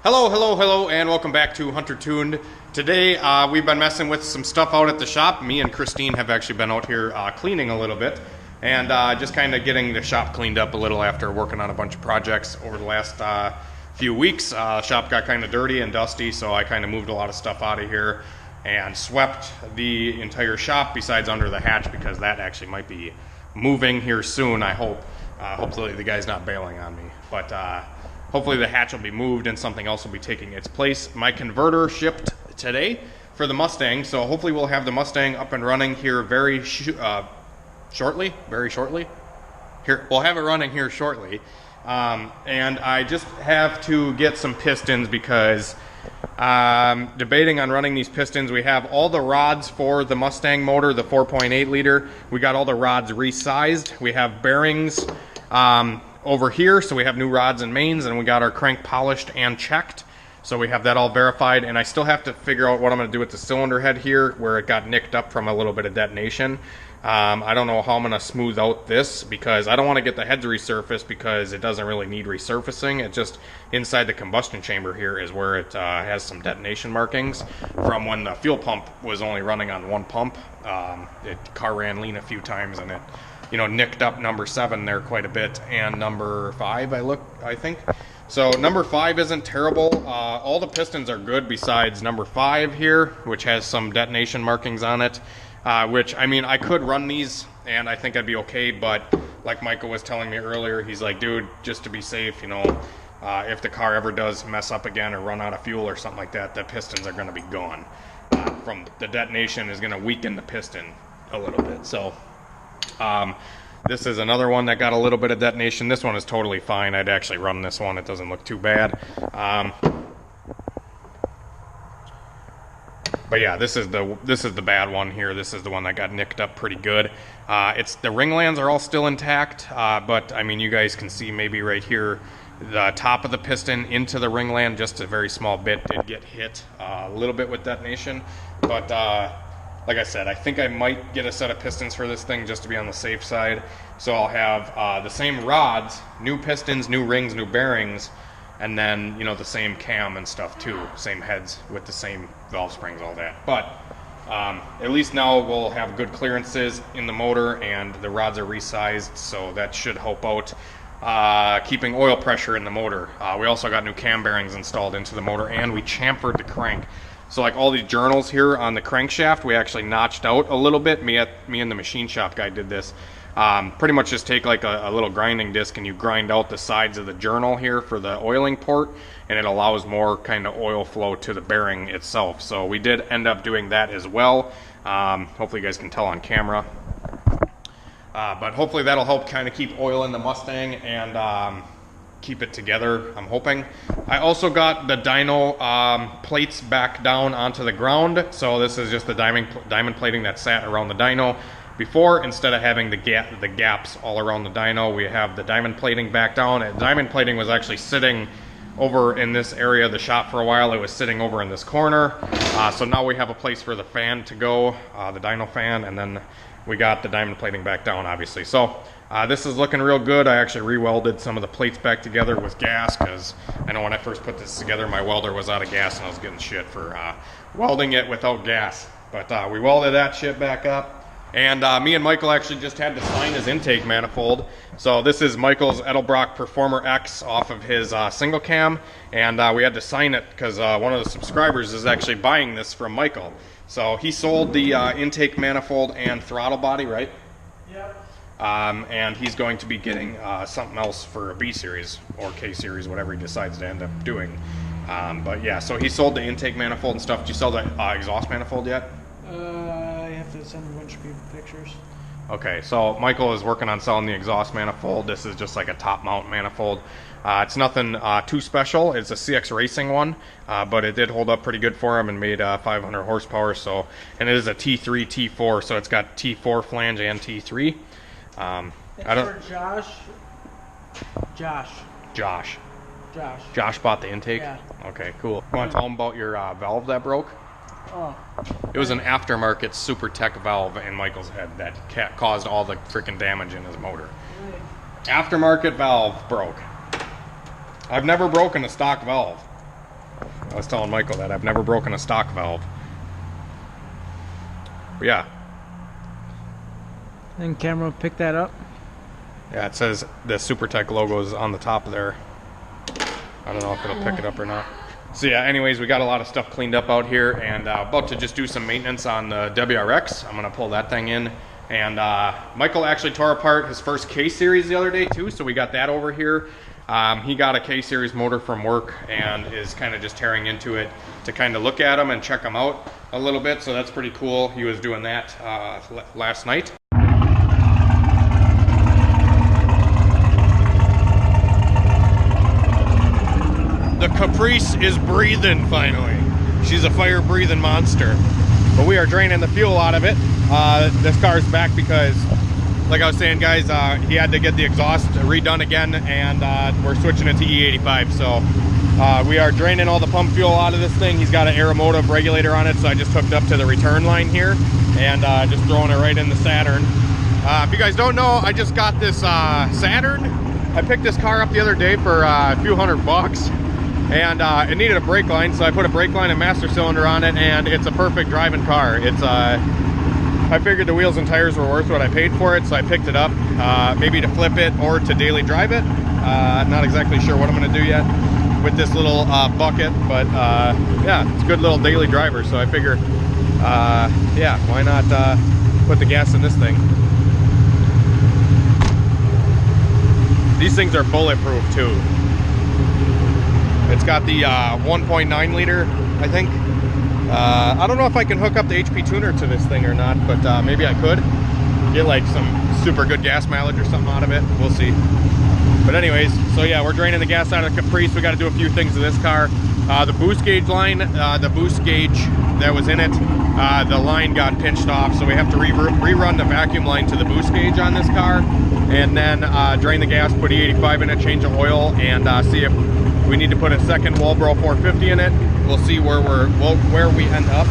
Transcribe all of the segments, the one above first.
Hello, and welcome back to HunterTuned. Today, we've been messing with some stuff out at the shop. Me and Christine have actually been out here cleaning a little bit, and just kind of getting the shop cleaned up a little after working on a bunch of projects over the last few weeks. Shop got kind of dirty and dusty, so I kind of moved a lot of stuff out of here and swept the entire shop besides under the hatch, because that actually might be moving here soon, I hope. Hopefully the guy's not bailing on me, but hopefully the hatch will be moved and something else will be taking its place. My converter shipped today for the Mustang, so hopefully we'll have the Mustang up and running here very shortly. Here, we'll have it running here shortly. And I just have to get some pistons because debating on running these pistons. We have all the rods for the Mustang motor, the 4.8 liter. We got all the rods resized. We have bearings over here, so we have new rods and mains, and we got our crank polished and checked, so we have that all verified. And I still have to figure out what I'm going to do with the cylinder head here, where it got nicked up from a little bit of detonation. I don't know how I'm going to smooth out this, because I don't want to get the heads resurfaced, because it doesn't really need resurfacing. It just, inside the combustion chamber here is where it has some detonation markings from when the fuel pump was only running on one pump. Car ran lean a few times, and it nicked up number 7 there quite a bit, and number 5 I think. So number 5 isn't terrible. All the pistons are good besides number 5 here, which has some detonation markings on it. Which, I mean, I could run these and I think I'd be okay, but like Michael was telling me earlier, he's like, dude, just to be safe, if the car ever does mess up again or run out of fuel or something like that, the pistons are going to be gone. From the detonation is going to weaken the piston a little bit. So this is another one that got a little bit of detonation. This one is totally fine. I'd actually run this one. It doesn't look too bad. But yeah, this is the bad one here. This is the one that got nicked up pretty good. The ringlands are all still intact, but I mean, you guys can see maybe right here, the top of the piston into the ringland, just a very small bit did get hit a little bit with detonation. But like I said, I think I might get a set of pistons for this thing just to be on the safe side. So I'll have the same rods, new pistons, new rings, new bearings, and then, the same cam and stuff too. Same heads with the same valve springs, all that. But at least now we'll have good clearances in the motor, and the rods are resized, so that should help out keeping oil pressure in the motor. We also got new cam bearings installed into the motor, and we chamfered the crank. So like all these journals here on the crankshaft, we actually notched out a little bit. Me and the machine shop guy did this. Pretty much just take like a little grinding disc and you grind out the sides of the journal here for the oiling port, and it allows more kind of oil flow to the bearing itself. So we did end up doing that as well. Hopefully you guys can tell on camera. But hopefully that'll help kind of keep oil in the Mustang and keep it together, I'm hoping. I also got the dyno plates back down onto the ground. So this is just the diamond plating that sat around the dyno before. Instead of having the gaps all around the dyno, we have the diamond plating back down. And diamond plating was actually sitting over in this area of the shop for a while. It was sitting over in this corner. So now we have a place for the fan to go, the dyno fan, and then we got the diamond plating back down, obviously. So this is looking real good. I actually re-welded some of the plates back together with gas, because I know when I first put this together, my welder was out of gas and I was getting shit for welding it without gas. But we welded that shit back up. And me and Michael actually just had to sign his intake manifold. So this is Michael's Edelbrock Performer X off of his single cam, and we had to sign it because one of the subscribers is actually buying this from Michael. So he sold the intake manifold and throttle body, right? Yep. And he's going to be getting something else for a B series or K series, whatever he decides to end up doing. But yeah, so he sold the intake manifold and stuff. Did you sell the exhaust manifold yet? I have to send a bunch of people pictures. Okay, so Michael is working on selling the exhaust manifold. This is just like a top mount manifold. It's nothing too special. It's a CX Racing one, but it did hold up pretty good for him and made 500 horsepower. So, and it is a T3, T4, so it's got T4 flange and T3. For Josh. Josh bought the intake? Yeah. Okay, cool. You want to tell him about your valve that broke? Oh. It was an aftermarket Super Tech valve in Michael's head that caused all the freaking damage in his motor. Aftermarket valve broke. I've never broken a stock valve. I was telling Michael that I've never broken a stock valve. But yeah. And camera pick that up. Yeah, it says the SuperTech logo is on the top there. I don't know if it'll pick it up or not. So yeah, anyways, we got a lot of stuff cleaned up out here, and about to just do some maintenance on the WRX. I'm gonna pull that thing in. And Michael actually tore apart his first K-Series the other day too, so we got that over here. He got a K-Series motor from work and is kind of just tearing into it to kind of look at them and check them out a little bit, so that's pretty cool. He was doing that last night. The Caprice is breathing finally. She's a fire-breathing monster. But we are draining the fuel out of it. This car's back because, like I was saying, guys, he had to get the exhaust redone again, and we're switching it to E85. So we are draining all the pump fuel out of this thing. He's got an aeromotive regulator on it, so I just hooked up to the return line here and just throwing it right in the Saturn. If you guys don't know, I just got this Saturn. I picked this car up the other day for a few $100, and it needed a brake line, so I put a brake line and master cylinder on it, and it's a perfect driving car. It's I figured the wheels and tires were worth what I paid for it, so I picked it up, maybe to flip it or to daily drive it. Not exactly sure what I'm going to do yet with this little bucket, but yeah, it's a good little daily driver, so I figure, yeah, why not put the gas in this thing. These things are bulletproof too. It's got the 1.9 liter, I think. I don't know if I can hook up the HP tuner to this thing or not, but maybe I could get like some super good gas mileage or something out of it. We'll see. But anyways, so yeah, we're draining the gas out of the Caprice. We got to do a few things to this car. The boost gauge line, the boost gauge that was in it, the line got pinched off, so we have to rerun the vacuum line to the boost gauge on this car, and then drain the gas, put E85 in it, change the oil, and see if we need to put a second Walbro 450 in it. We'll see where we end up.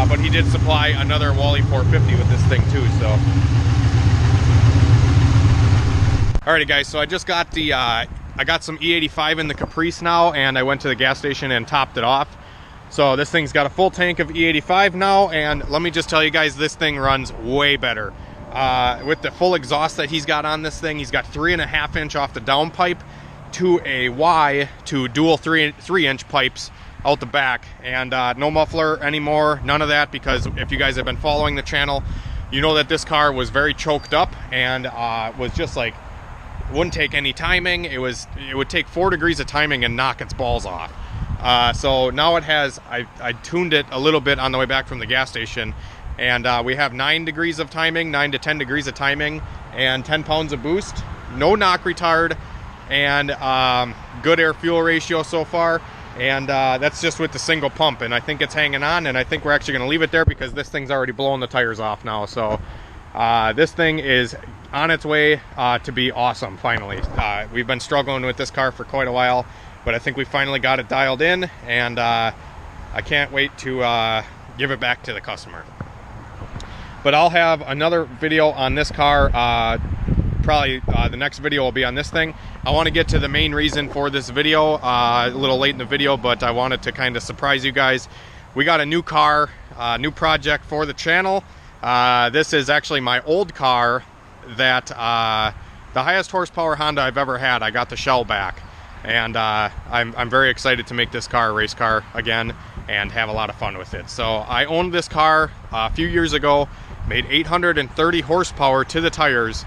But he did supply another Wally 450 with this thing too, so. Alrighty guys, so I just got the, I got some E85 in the Caprice now, and I went to the gas station and topped it off. So this thing's got a full tank of E85 now, and let me just tell you guys, this thing runs way better. With the full exhaust that he's got on this thing, he's got 3.5 inch off the downpipe to a Y to dual 3 inch pipes out the back, and no muffler anymore, none of that, because if you guys have been following the channel, you know that this car was very choked up and was just like, wouldn't take any timing. It would take 4 degrees of timing and knock its balls off. So now it has, I tuned it a little bit on the way back from the gas station, and we have 9 degrees of timing, 9 to 10 degrees of timing, and 10 pounds of boost, no knock retard, and good air fuel ratio so far. And that's just with the single pump, and I think it's hanging on, and I think we're actually going to leave it there because this thing's already blowing the tires off now. So this thing is on its way to be awesome finally. We've been struggling with this car for quite a while, but I think we finally got it dialed in, and I can't wait to give it back to the customer. But I'll have another video on this car. Probably the next video will be on this thing. I want to get to the main reason for this video a little late in the video, but I wanted to kind of surprise you guys. We got a new car, new project for the channel. This is actually my old car that the highest horsepower Honda I've ever had. I got the shell back, and I'm very excited to make this car a race car again and have a lot of fun with it. So I owned this car a few years ago, made 830 horsepower to the tires,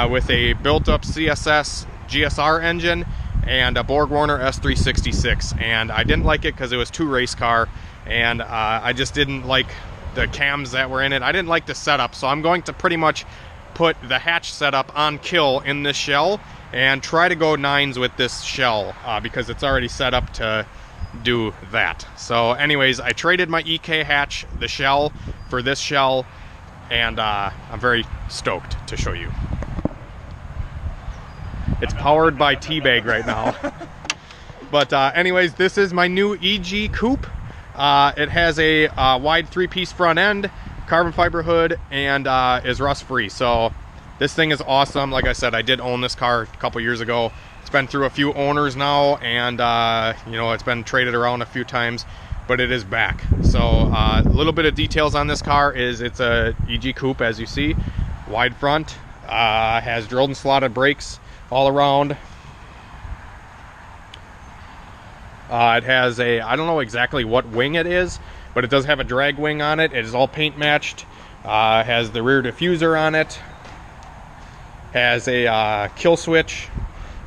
with a built-up CSS GSR engine and a BorgWarner S366, and I didn't like it because it was too race car, and I just didn't like the cams that were in it. I didn't like the setup, so I'm going to pretty much put the hatch setup on kill in this shell and try to go 9s with this shell because it's already set up to do that. So anyways, I traded my EK hatch, the shell, for this shell, and I'm very stoked to show you. It's powered by T-Bag right now. But anyways, this is my new EG Coupe. It has a wide 3-piece front end, carbon fiber hood, and is rust free. So this thing is awesome. Like I said, I did own this car a couple years ago. It's been through a few owners now, and you know, it's been traded around a few times, but it is back. So a little bit of details on this car is it's a EG coupe, as you see, wide front, has drilled and slotted brakes all around. It has a, I don't know exactly what wing it is, but it does have a drag wing on it. It is all paint matched. Has the rear diffuser on it. Has a kill switch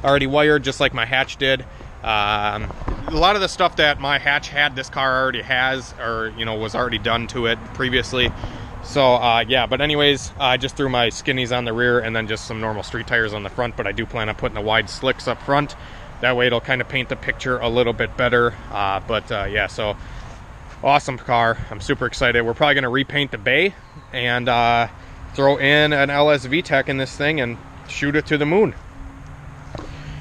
already wired, just like my hatch did. A lot of the stuff that my hatch had, this car already has, or you know, was already done to it previously. So yeah, but anyways, I just threw my skinnies on the rear and then just some normal street tires on the front, but I do plan on putting the wide slicks up front. That way it'll kind of paint the picture a little bit better. Yeah, so awesome car. I'm super excited. We're probably going to repaint the bay and throw in an LS VTEC in this thing and shoot it to the moon.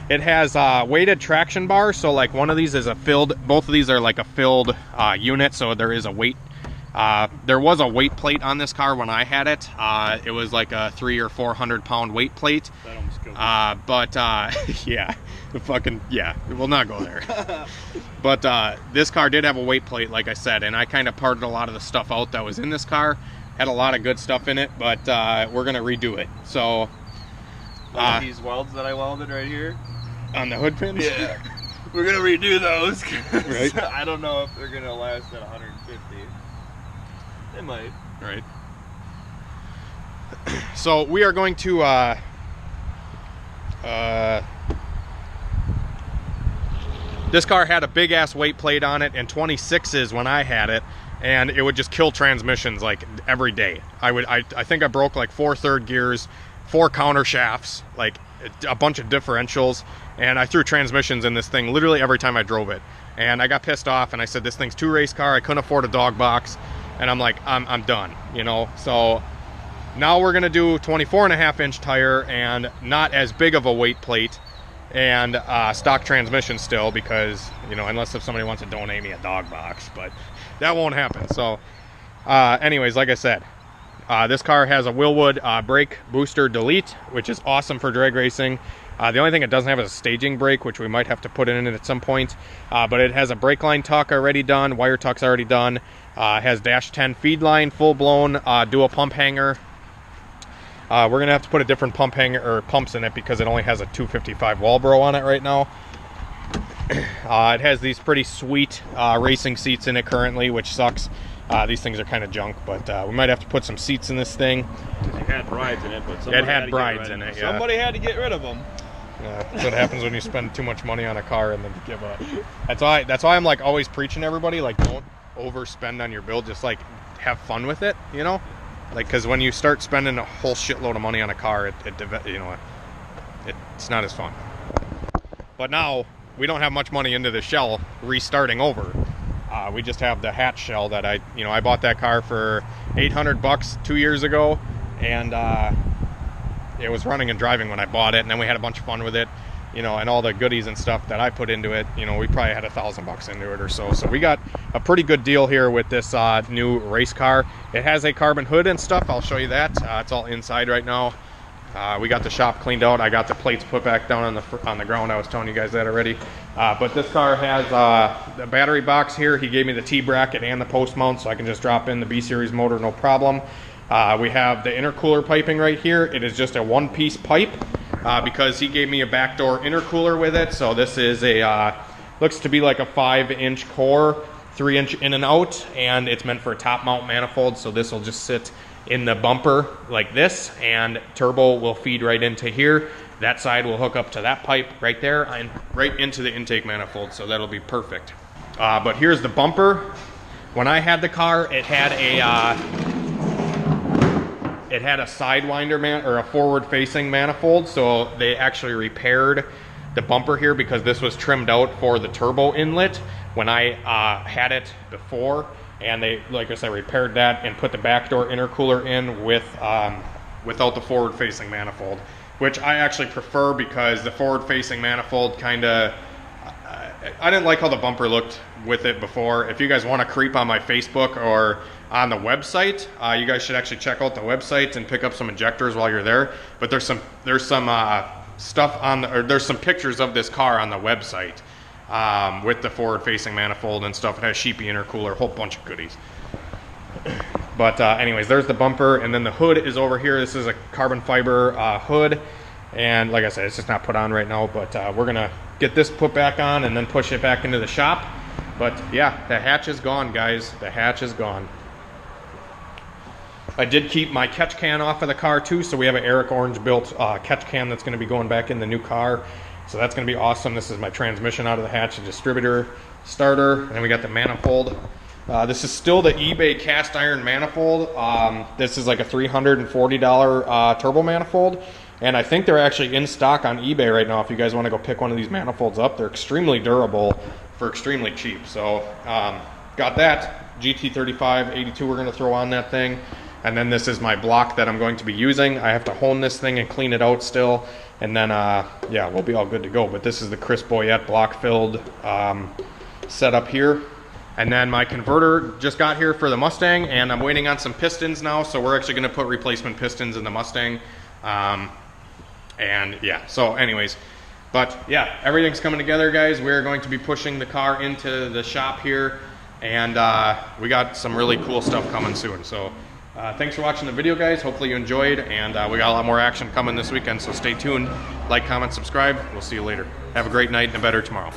It has weighted traction bars, so like one of these is a filled, both of these are like a filled unit, so there is a weight. There was a weight plate on this car when I had it. It was like a 300 or 400 pound weight plate. That almost killed me. Yeah, yeah, we'll not go there. But this car did have a weight plate, like I said, and I kind of parted a lot of the stuff out that was in this car. Had a lot of good stuff in it, but we're gonna redo it. So like these welds that I welded right here on the hood pins. Yeah, we're gonna redo those. Right. I don't know if they're gonna last at 150. They might. Right. So we are going to this car had a big ass weight plate on it and 26s when I had it, and it would just kill transmissions like every day. I think I broke like 4 third gears, 4 counter shafts, like a bunch of differentials, and I threw transmissions in this thing literally every time I drove it. And I got pissed off and I said, this thing's 2 race car, I couldn't afford a dog box, and I'm like, I'm done, you know. So now we're gonna do 24.5-inch tire and not as big of a weight plate, and stock transmission still, because, you know, unless if somebody wants to donate me a dog box, but that won't happen. So anyways, like I said, this car has a Willwood brake booster delete, which is awesome for drag racing. The only thing it doesn't have is a staging brake, which we might have to put in it at some point. But it has a brake line tuck already done, wire tuck's already done. Has dash 10 feed line, full blown dual pump hanger. We're gonna have to put a different pump hanger or pumps in it because it only has a 255 Walbro on it right now. It has these pretty sweet racing seats in it currently, which sucks. These things are kind of junk, but we might have to put some seats in this thing. It had brides in it, but somebody it had brides in it. Yeah. Somebody had to get rid of them. That's what happens when you spend too much money on a car and then give up. That's why I'm like always preaching to everybody, like, don't overspend on your build. Just like have fun with it, you know. Like, because when you start spending a whole shitload of money on a car, it's not as fun. But now we don't have much money into the shell restarting over. We just have the hatch shell that I bought that car for $800 2 years ago, and it was running and driving when I bought it, and then we had a bunch of fun with it, you know, and all the goodies and stuff that I put into it. You know, we probably had $1,000 into it or so. So we got a pretty good deal here with this new race car. It has a carbon hood and stuff. I'll show you that. It's all inside right now. We got the shop cleaned out. I got the plates put back down on the ground. I was telling you guys that already. But this car has the battery box here. He gave me the T-bracket and the post mount, so I can just drop in the B-Series motor, no problem. We have the intercooler piping right here. It is just a one-piece pipe because he gave me a backdoor intercooler with it. So this is looks to be like a 5-inch core, 3-inch in and out, and it's meant for a top mount manifold. So this will just sit in the bumper like this, and turbo will feed right into here. That side will hook up to that pipe right there and right into the intake manifold, so that'll be perfect. But here's the bumper. When I had the car, it had a sidewinder or a forward-facing manifold, so they actually repaired the bumper here because this was trimmed out for the turbo inlet when I had it before. And they, like I said, repaired that and put the backdoor intercooler in with without the forward-facing manifold, which I actually prefer because the forward-facing manifold kind of, I didn't like how the bumper looked with it before. If you guys want to creep on my Facebook or on the website, you guys should actually check out the website and pick up some injectors while you're there. But there's some stuff on or there's some pictures of this car on the website with the forward-facing manifold and stuff. It has sheepy intercooler, a whole bunch of goodies. But anyways, there's the bumper, and then the hood is over here. This is a carbon fiber hood, and like I said, it's just not put on right now, but we're gonna get this put back on and then push it back into the shop. But yeah, the hatch is gone, guys. The hatch is gone. I did keep my catch can off of the car too, so we have an Eric Orange built catch can that's gonna be going back in the new car. So that's gonna be awesome. This is my transmission out of the hatch, a distributor starter, and then we got the manifold. This is still the eBay cast iron manifold. This is like a $340 turbo manifold, and I think they're actually in stock on eBay right now if you guys want to go pick one of these manifolds up. They're extremely durable for extremely cheap. So got that GT35 82 we're going to throw on that thing, and then this is my block that I'm going to be using. I have to hone this thing and clean it out still, and then yeah, we'll be all good to go. But this is the Chris Boyette block filled setup here. And then my converter just got here for the Mustang, and I'm waiting on some pistons now, so we're actually going to put replacement pistons in the Mustang. And yeah, so anyways, but yeah, everything's coming together, guys. We're going to be pushing the car into the shop here, and we got some really cool stuff coming soon. So thanks for watching the video, guys. Hopefully you enjoyed, and we got a lot more action coming this weekend, so stay tuned. Like, comment, subscribe. We'll see you later. Have a great night and a better tomorrow.